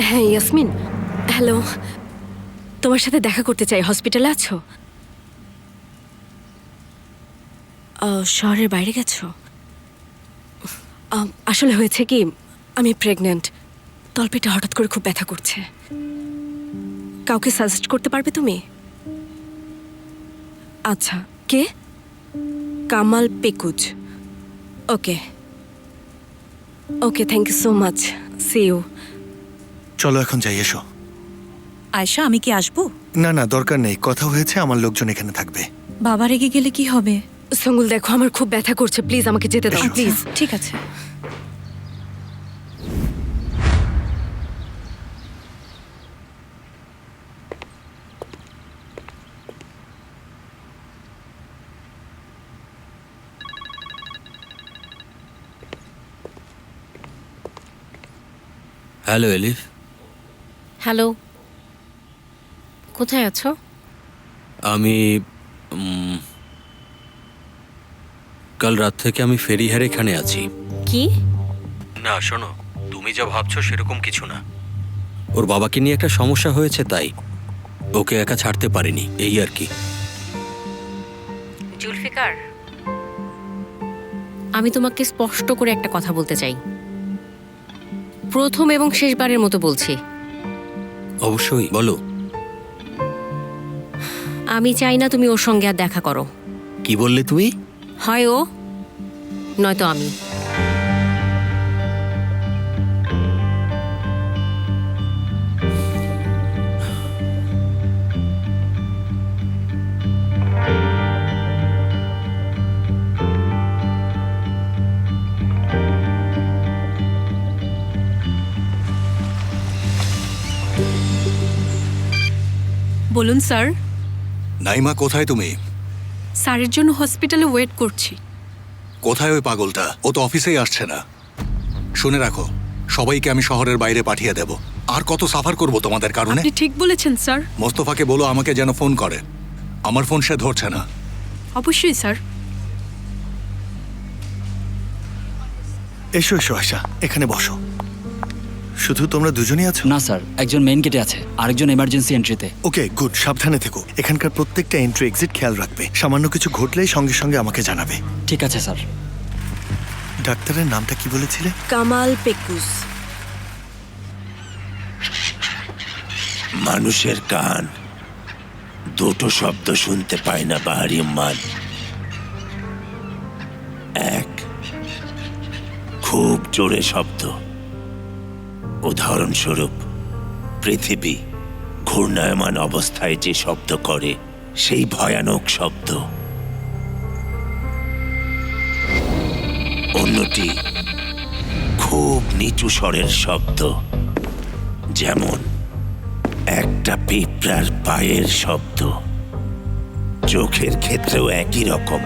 হ্যাঁ ইয়াসমিন, হ্যালো। তোমার সাথে দেখা করতে চাই। হসপিটালে আছো? শহরের বাইরে গেছো? আসলে হয়েছে কি, আমি প্রেগন্যান্ট। তলপেটে হঠাৎ করে খুব ব্যথা করছে। কাউকে সাজেস্ট করতে পারবে তুমি? আচ্ছা, কে? কামাল পেকুজ। Okay okay, thank you so much. See you. চলো এখন যাই, এসো। আয়শা, আমি কি আসবো? না না, দরকার নেই, কথা হয়েছে, আমার লোকজন এখানে থাকবে। বাবা রেগে গেলে কি হবে? সঙ্গুল দেখো, আমার খুব ব্যথা করছে, প্লিজ আমাকে যেতে দাও এসো। প্লিজ। ঠিক আছে। হ্যালো এলিফ। হ্যালো, কোথায় আছো? আমি কাল রাত থেকে আমি ফেরিহার এখানে আছি। কি? না শোনো, তুমি যা ভাবছো সেরকম কিছু না। ওর বাবাকে নিয়ে একটা সমস্যা হয়েছে, তাই ওকে একা ছাড়তে পারিনি, এই আর কি। জুলফিকার, আমি তোমাকে স্পষ্ট করে একটা কথা বলতে চাই, প্রথম এবং শেষবারের মতো বলছি। অবশ্যই বলো। আমি চাই না তুমি ওর সঙ্গে আর দেখা করো। কি বললে তুমি? হয় ও, নয়তো আমি। বলুন স্যার। নাইমা, কোথায় তুমি? স্যারের জন্য হসপিটালে ওয়েট করছি। কোথায় ওই পাগলটা? ও তো অফিসেই আসছে না। শুনে রাখো, সবাইকে আমি শহরের বাইরে পাঠিয়ে দেব। আর কত সাফার করব তোমাদের কারণে? আপনি ঠিক বলেছেন স্যার। মোস্তফাকে বলো আমাকে যেন ফোন করে। আমার ফোন সে ধরছে না। অবশ্যই স্যার। এসো এসো আয়শা, এখানে বসো। শুধু তোমরা দুজনই আছো? না স্যার, একজন মেইন গেটে আছে, আরেকজন এমার্জেন্সি এন্ট্রিতে। ওকে গুড, সাবধানে থেকো। এখানকার প্রত্যেকটা এন্ট্রি এক্সিট খেয়াল রাখবে। সামান্য কিছু ঘটলেই সঙ্গে সঙ্গে আমাকে জানাবে। ঠিক আছে স্যার। ডাক্তারের নামটা কি বলেছিলে? কামাল পেকুজ। মানুষের কান দুটো শব্দ শুনতে পায় না বাহারি মান। এক, খুব জোরে শব্দ, উদাহরণস্বরূপ পৃথিবী ঘূর্ণায়মান অবস্থায় যে শব্দ করে সেই ভয়ানক শব্দ। অন্যটি খুব নিচু স্বরের শব্দ, যেমন একটা পিঁপড়ার পায়ের শব্দ। চোখের ক্ষেত্রেও একই রকম।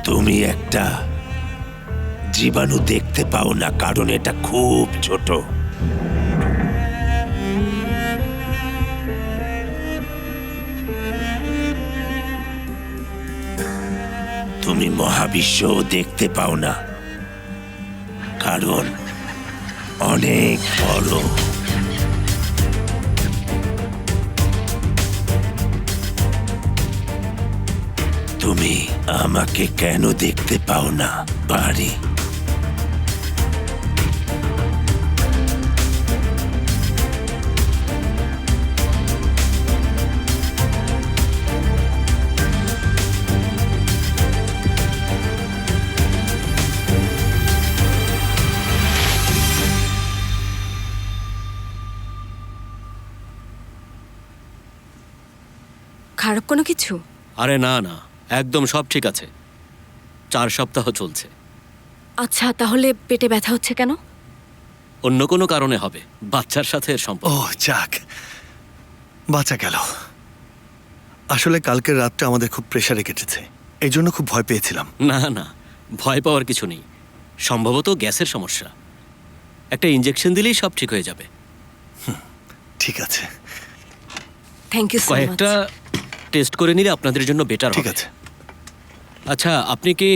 তুমি একটা জীবাণু দেখতে পাও না, কারণ এটা খুব ছোট। তুমি মহাবিশ্বও দেখতে পাও না, কারণ অনেক বড়। তুমি আমাকে কেন দেখতে পাও না বাড়ি? খারাপ কোনো কিছু? আরে না না, একদম সব ঠিক আছে। 4 সপ্তাহ চলছে। আচ্ছা, তাহলে পেটে ব্যথা হচ্ছে কেন? অন্য কোনো কারণে হবে, বাচ্চার সাথে এর ও সম্পর্ক। যাক, বাঁচা গেল। আসলে কালকের রাতটা আমাদের খুব প্রেসারে কেটেছে, এই জন্য খুব ভয় পেয়েছিলাম। না না, ভয় পাওয়ার কিছু নেই। সম্ভবত গ্যাসের সমস্যা। একটা ইঞ্জেকশন দিলেই সব ঠিক হয়ে যাবে। ঠিক আছে, থ্যাংক ইউ সো মাচ। কয়েকটা টেস্ট করে নিলে আপনাদের জন্য বেটার ঠিক হবে। আছে। আচ্ছা, আপনি কি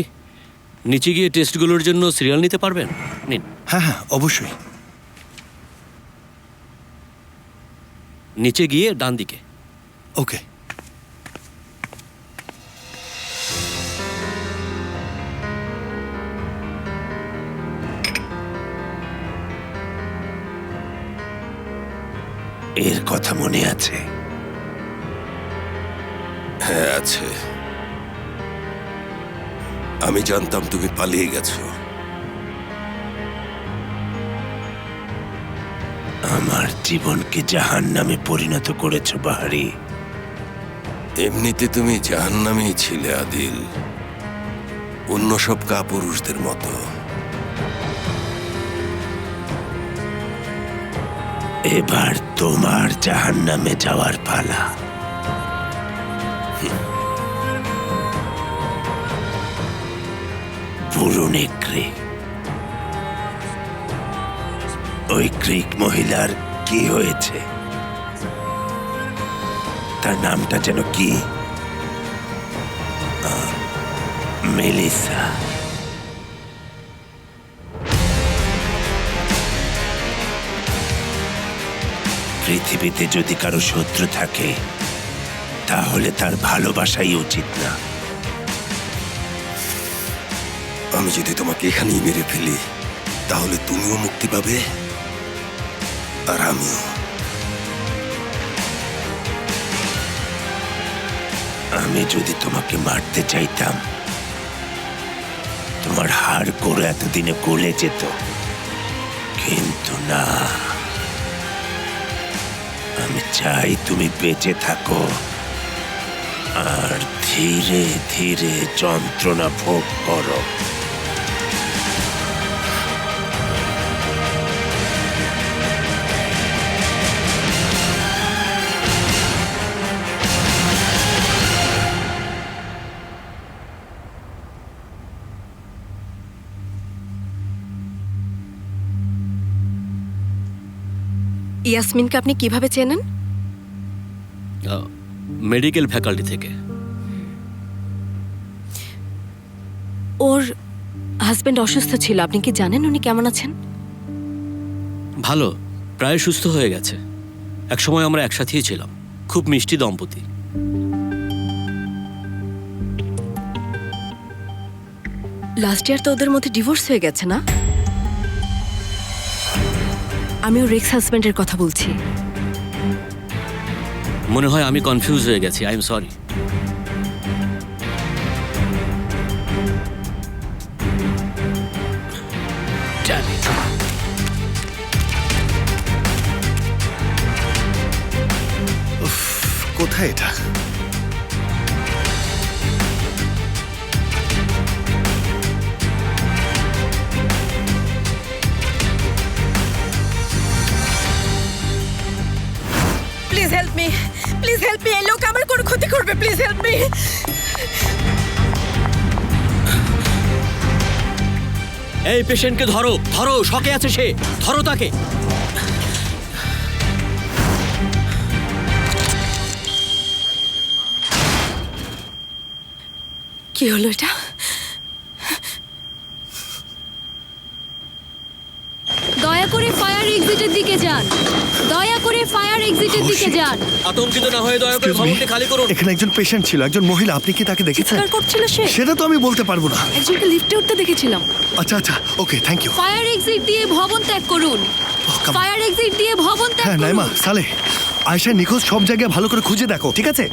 নিচে গিয়ে টেস্টগুলোর জন্য সিরিয়াল নিতে পারবেন? নিন। হ্যাঁ হ্যাঁ অবশ্যই। নিচে গিয়ে ডান দিকে। ওকে। এর কথা মনে আছে? হ্যাঁ আছে। আমি জানতাম তুমি পালিয়ে গেছো। আমার জীবনকে জাহান্নামে পরিণত করেছো বাহারি। এমনিতে তুমি জাহান্নামেই ছিলে আদিল, অন্য সব কাপুরুষদের মতো। এবার তোমার জাহান্নামে যাওয়ার পালা। বুড়ো নেকড়ে, ওই গ্রিক মহিলার কি হয়েছে? তার নামটা যেন কি? মেলিসা। পৃথিবীতে যদি কারো শত্রু থাকে তাহলে তার ভালোবাসাই উচিত না। আমি যদি তোমাকে এখানেই মেরে ফেলি তাহলে তুমিও মুক্তি পাবে আর আমিও। আমি যদি তোমাকে মারতে চাইতাম তোমার হাড় করে এতদিনে গলে যেত, কিন্তু না, আমি চাই তুমি বেঁচে থাকো আর ধীরে ধীরে যন্ত্রণা ভোগ করো। ইয়াসমিনকে আপনি কিভাবে চেনেন? মেডিকেল ফ্যাকাল্টি থেকে। ওর হাজবেন্ড অসুস্থ ছিল, আপনি কি জানেন উনি কেমন আছেন? ভালো, প্রায় সুস্থ হয়ে গেছে। একসময় আমরা একসাথেই ছিলাম, খুব মিষ্টি দম্পতি। লাস্ট ইয়ার তো ওদের মধ্যে ডিভোর্স হয়ে গেছে না? আমি ওর এক্স হাজবেন্ডের কথা বলছি। মনে হয় আমি কনফিউজ হয়ে গেছি, আই এম সরি। কোথায় এটা? Please help me, please help me. এই লোক আমার কোনো ক্ষতি করবে, প্লিজ হেল্প মি। এই পেশেন্টকে ধরো, ধরো, শকে আছে সে, ধরো তাকে। কি হলো এটা? দয়া করে ফায়ার এক্সিটের দিকে যান, দয়া করে ফায়ার এক্সিটের দিকে যান। আতঙ্কিত না হয়ে দয়া করে Excuse me, ভবনটি খালি করুন। এখানে একজন পেশেন্ট ছিল, একজন মহিলা। আপনি কি তাকে দেখেছেন? চিৎকার করছিল সে? সেটা তো আমি বলতে পারবো না। একজনকে লিফটে উঠতে দেখেছিলাম। আচ্ছা আচ্ছা, ওকে, থ্যাংক ইউ। ফায়ার এক্সিট দিয়ে ভবন ত্যাগ করুন, ফায়ার এক্সিট দিয়ে ভবন ত্যাগ হ্যাঁ করুন। নাইমা, সালে, আয়েশা নিখোঁজ সব জায়গায় ভালো করে খুঁজে দেখো, ঠিক আছে?